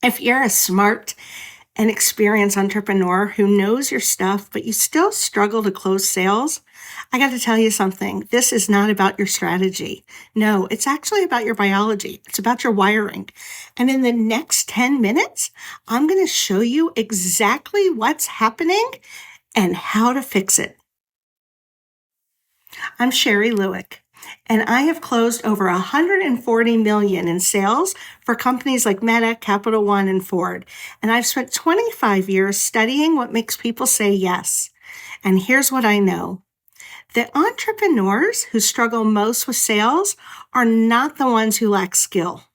If you're a smart and experienced entrepreneur who knows your stuff, but you still struggle to close sales, I got to tell you something. This is not about your strategy. No, it's actually about your biology. It's about your wiring. And in the next 10 minutes, I'm going to show you exactly what's happening and how to fix it. I'm Shari Lueck, and I have closed over 140 million in sales for companies like Meta, Capital One, and Ford. And I've spent 25 years studying what makes people say yes. And here's what I know. The entrepreneurs who struggle most with sales are not the ones who lack skill.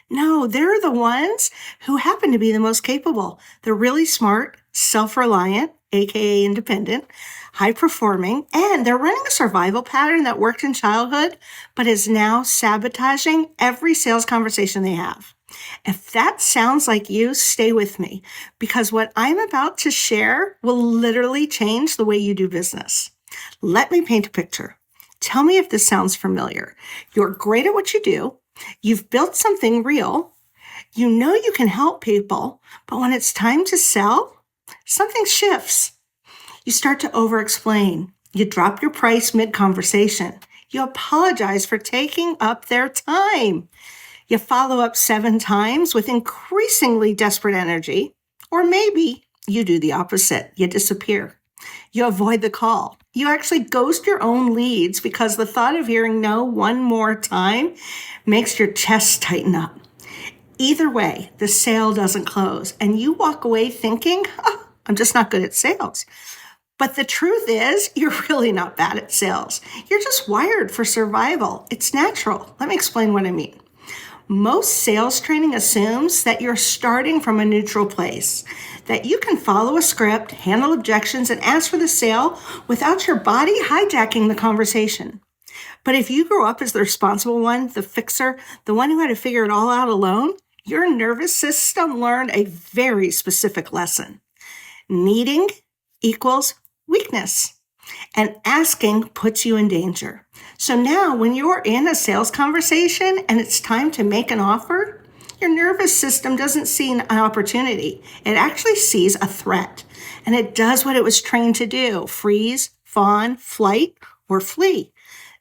No, they're the ones who happen to be the most capable. They're really smart, self-reliant, aka independent, high-performing, and they're running a survival pattern that worked in childhood, but is now sabotaging every sales conversation they have. If that sounds like you, stay with me, because what I'm about to share will literally change the way you do business. Let me paint a picture. Tell me if this sounds familiar. You're great at what you do. You've built something real. You know you can help people, but when it's time to sell, something shifts. You start to over-explain. You drop your price mid-conversation. You apologize for taking up their time. You follow up 7 times with increasingly desperate energy, or maybe you do the opposite. You disappear. You avoid the call. You actually ghost your own leads because the thought of hearing no one more time makes your chest tighten up. Either way, the sale doesn't close, and you walk away thinking, oh, I'm just not good at sales. But the truth is, you're really not bad at sales. You're just wired for survival. It's natural. Let me explain what I mean. Most sales training assumes that you're starting from a neutral place, that you can follow a script, handle objections, and ask for the sale without your body hijacking the conversation. But if you grew up as the responsible one, the fixer, the one who had to figure it all out alone, your nervous system learned a very specific lesson. Needing equals weakness, and asking puts you in danger. So now when you're in a sales conversation and it's time to make an offer, your nervous system doesn't see an opportunity. It actually sees a threat, and it does what it was trained to do: freeze, fawn, flight, or flee.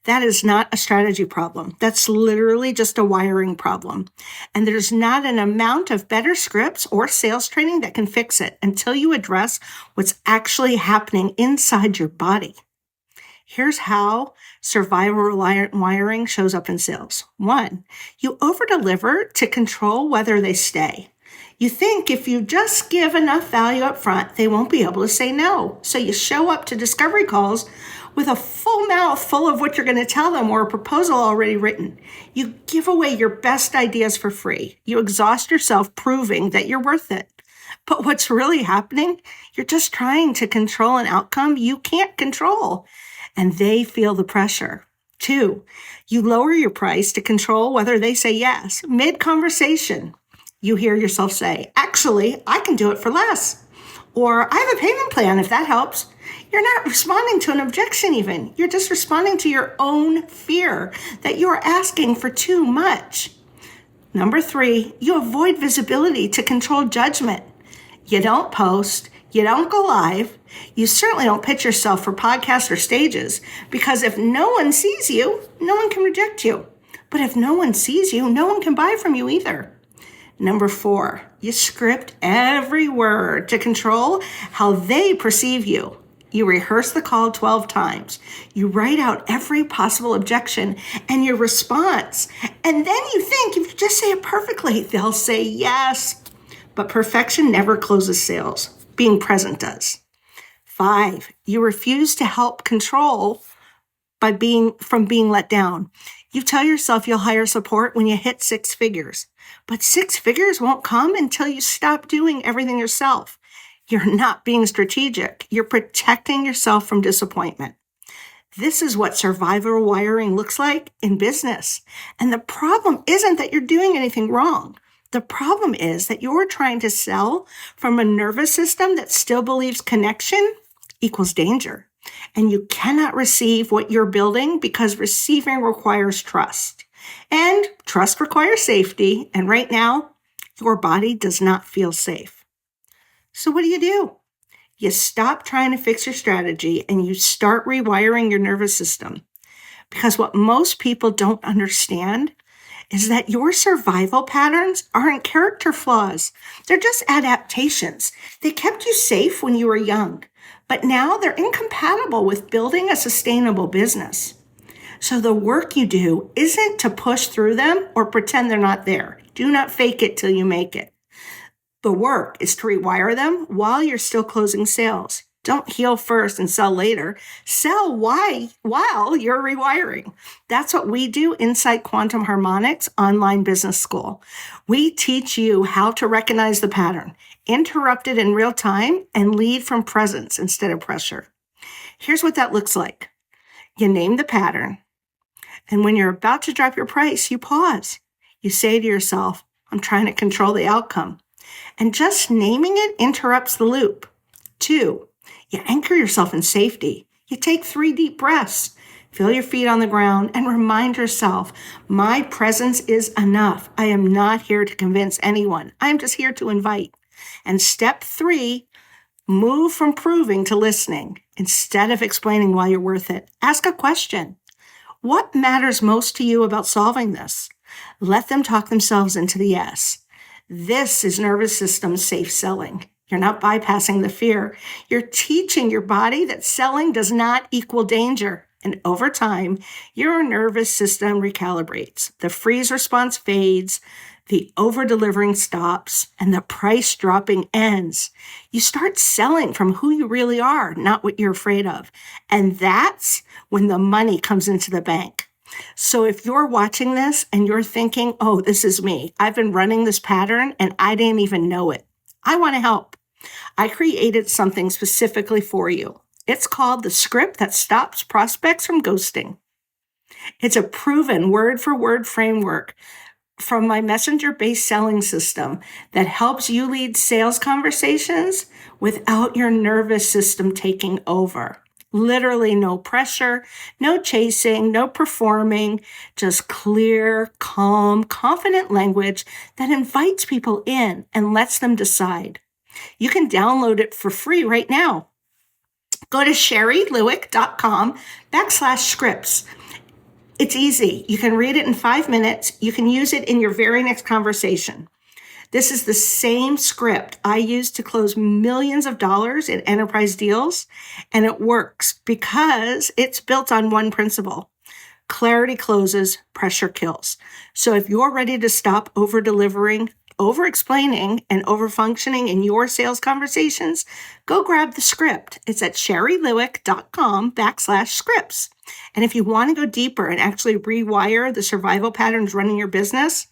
That is not a strategy problem. That's literally just a wiring problem. And there's not an amount of better scripts or sales training that can fix it until you address what's actually happening inside your body. Here's how survival-reliant wiring shows up in sales. 1, you overdeliver to control whether they stay. You think if you just give enough value up front, they won't be able to say no. So you show up to discovery calls with a full mouth full of what you're going to tell them or a proposal already written. You give away your best ideas for free. You exhaust yourself proving that you're worth it. But what's really happening? You're just trying to control an outcome you can't control, and they feel the pressure. 2, you lower your price to control whether they say yes. Mid-conversation, you hear yourself say, actually, I can do it for less. Or I have a payment plan if that helps. You're not responding to an objection even. You're just responding to your own fear that you're asking for too much. 3, you avoid visibility to control judgment. You don't post. You don't go live. You certainly don't pitch yourself for podcasts or stages, because if no one sees you, no one can reject you. But if no one sees you, no one can buy from you either. 4, you script every word to control how they perceive you. You rehearse the call 12 times. You write out every possible objection and your response. And then you think if you just say it perfectly, they'll say yes. But perfection never closes sales. Being present does. 5, you refuse to help control from being let down. You tell yourself you'll hire support when you hit 6 figures. But 6 figures won't come until you stop doing everything yourself. You're not being strategic. You're protecting yourself from disappointment. This is what survival wiring looks like in business. And the problem isn't that you're doing anything wrong. The problem is that you're trying to sell from a nervous system that still believes connection equals danger. And you cannot receive what you're building because receiving requires trust. And trust requires safety. And right now, your body does not feel safe. So what do? You stop trying to fix your strategy and you start rewiring your nervous system. Because what most people don't understand is that your survival patterns aren't character flaws. They're just adaptations. They kept you safe when you were young, but now they're incompatible with building a sustainable business. So the work you do isn't to push through them or pretend they're not there. Do not fake it till you make it. The work is to rewire them while you're still closing sales. Don't heal first and sell later. Sell while you're rewiring. That's what we do inside Quantum Harmonics Online Business School. We teach you how to recognize the pattern, interrupt it in real time, and lead from presence instead of pressure. Here's what that looks like. You name the pattern, and when you're about to drop your price, you pause. You say to yourself, I'm trying to control the outcome. And just naming it interrupts the loop. 2, you anchor yourself in safety. You take 3 deep breaths, feel your feet on the ground, and remind yourself, my presence is enough. I am not here to convince anyone. I'm just here to invite. And step 3, move from proving to listening. Instead of explaining why you're worth it, ask a question. What matters most to you about solving this? Let them talk themselves into the yes. This is nervous system safe selling. You're not bypassing the fear. You're teaching your body that selling does not equal danger. And over time, your nervous system recalibrates. The freeze response fades, the over-delivering stops, and the price dropping ends. You start selling from who you really are, not what you're afraid of. And that's when the money comes into the bank. So if you're watching this and you're thinking, oh, this is me. I've been running this pattern and I didn't even know it. I want to help. I created something specifically for you. It's called the script that stops prospects from ghosting. It's a proven word-for-word framework from my messenger-based selling system that helps you lead sales conversations without your nervous system taking over. Literally no pressure, no chasing, no performing, just clear, calm, confident language that invites people in and lets them decide. You can download it for free right now. Go to sharilueck.com/scripts. It's easy. You can read it in 5 minutes. You can use it in your very next conversation. This is the same script I use to close millions of dollars in enterprise deals, and it works because it's built on one principle. Clarity closes, pressure kills. So if you're ready to stop over-delivering, over-explaining, and over-functioning in your sales conversations, go grab the script. It's at sharilueck.com/scripts. And if you want to go deeper and actually rewire the survival patterns running your business,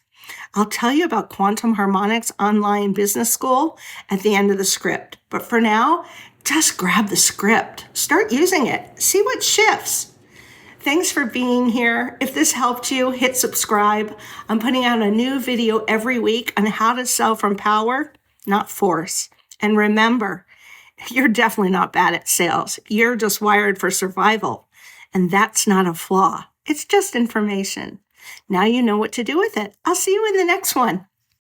I'll tell you about Quantum Harmonics Online Business School at the end of the script. But for now, just grab the script. Start using it. See what shifts. Thanks for being here. If this helped you, hit subscribe. I'm putting out a new video every week on how to sell from power, not force. And remember, you're definitely not bad at sales. You're just wired for survival. And that's not a flaw. It's just information. Now you know what to do with it. I'll see you in the next one.